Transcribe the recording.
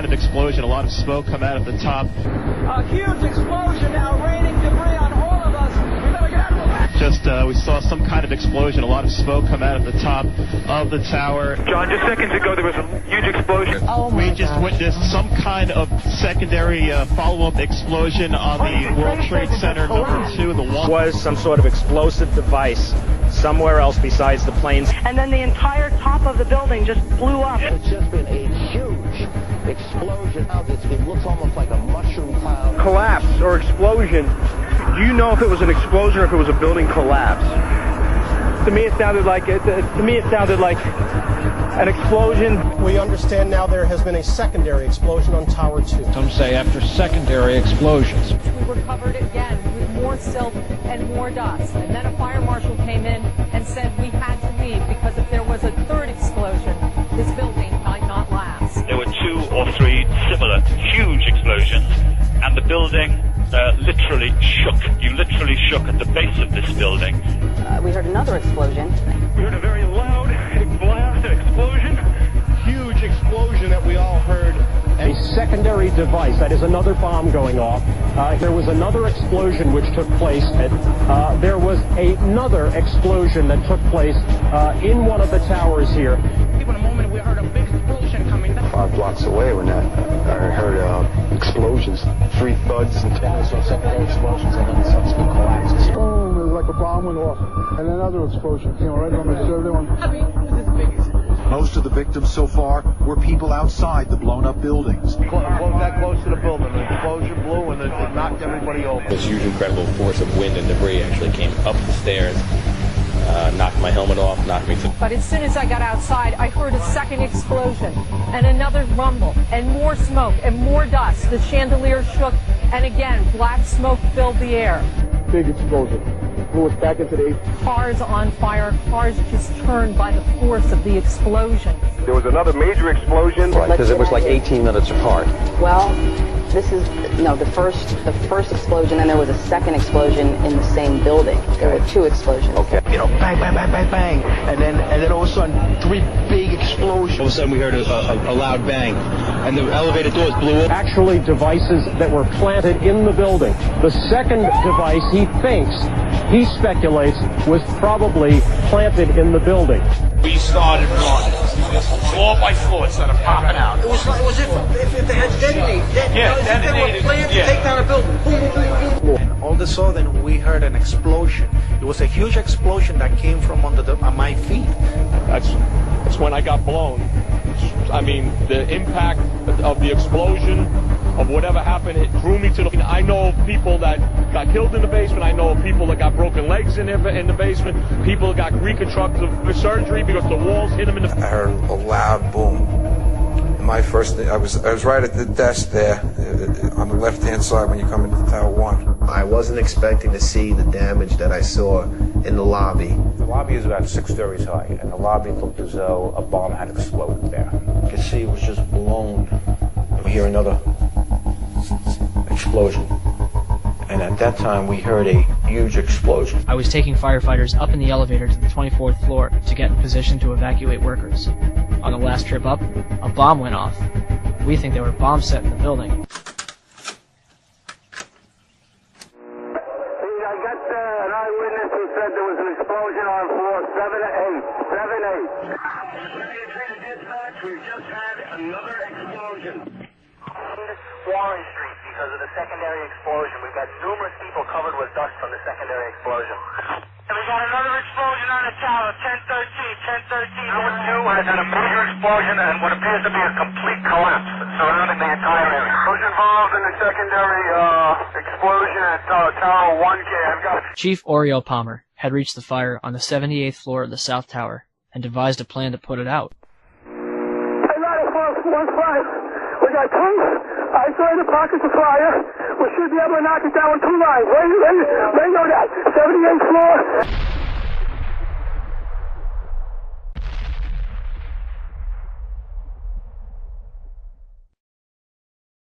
kind of explosion, a lot of smoke come out at the top. A huge explosion now, raining debris on all of us. We better get out of the way. We saw some kind of explosion, a lot of smoke come out at the top of the tower. John, just seconds ago there was a huge explosion. We just witnessed some kind of secondary follow-up explosion on the World Trade Center #2. The one was some sort of explosive device somewhere else besides the planes. And then the entire top of the building just blew up. It's just been a huge explosion. It looks almost like a mushroom cloud. Collapse or explosion. Do you know if it was an explosion or if it was a building collapse? To me, it sounded like an explosion. We understand now there has been a secondary explosion on Tower 2. Some say after secondary explosions. We were covered again with more silt and more dust. And then a fire marshal came in and said we had to leave because if there was a third explosion, this building might not last. There were 2 or 3 similar huge explosions, and the building literally shook. You literally shook at the base of this building. We heard another explosion. We heard a very loud blast, explosion. Huge explosion that we all heard. A secondary device, that is another bomb going off. There was another explosion which took place. There was another explosion that took place in one of the towers here. In a moment, we heard a big explosion coming down. 5 blocks away when I heard explosions, 3 thuds and some secondary explosions and then subsequent collapses. Oh, it was like a bomb went off, and another explosion came right on the server. Most of the victims so far were people outside the blown-up buildings. That close to the building, the explosion blew and it knocked everybody over. This huge, incredible force of wind and debris actually came up the stairs, knocked my helmet off, knocked me to... But as soon as I got outside, I heard a second explosion and another rumble and more smoke and more dust. The chandelier shook and again, black smoke filled the air. Big explosion. Blew us back into the... Cars on fire, cars just turned by the force of the explosion. There was another major explosion. Right, because it was like 18 minutes apart. Well, this is the first explosion, and there was a second explosion in the same building. There were 2 explosions. Okay. You know, bang, bang, bang, bang, bang, and then all of a sudden 3 big explosions. All of a sudden we heard a loud bang, and the elevator doors blew up. Actually, devices that were planted in the building. The second device, he speculates, was probably planted in the building. We started running. Floor by floor, it started popping out. It was if they had detonated. Detonated. They were planned to take down a building. And all of a sudden, we heard an explosion. It was a huge explosion that came from under my feet. That's when I got blown. I mean, the impact of the explosion, of whatever happened, it drew me to the... I know people that got killed in the basement. I know people that got broken legs in the basement. People that got reconstructive surgery because the walls hit them in the... I heard a loud boom. My first thing, I was right at the desk there, on the left-hand side when you come into Tower 1. I wasn't expecting to see the damage that I saw in the lobby. The lobby is about 6 stories high, and the lobby looked as though a bomb had exploded there. You could see it was just blown. We hear another explosion. And at that time, we heard a huge explosion. I was taking firefighters up in the elevator to the 24th floor to get in position to evacuate workers. On the last trip up, a bomb went off. We think there were bombs set in the building. I got an eyewitness who said there was an explosion on floor 7-8. We've just had another explosion. Warren Street because of the secondary explosion. We've got numerous people covered with dust from the secondary explosion. And we got another explosion on the tower, 1013. Number 2 has had a major explosion and what appears to be a complete collapse surrounding the entire area. Who's involved in the secondary explosion at Tower 1K? Chief Oriel Palmer had reached the fire on the 78th floor of the South Tower and devised a plan to put it out. Hey, Ladder 415. We got 2 isolated pockets of fire. We should be able to knock it down with 2 lines. Where you know that? 78th floor.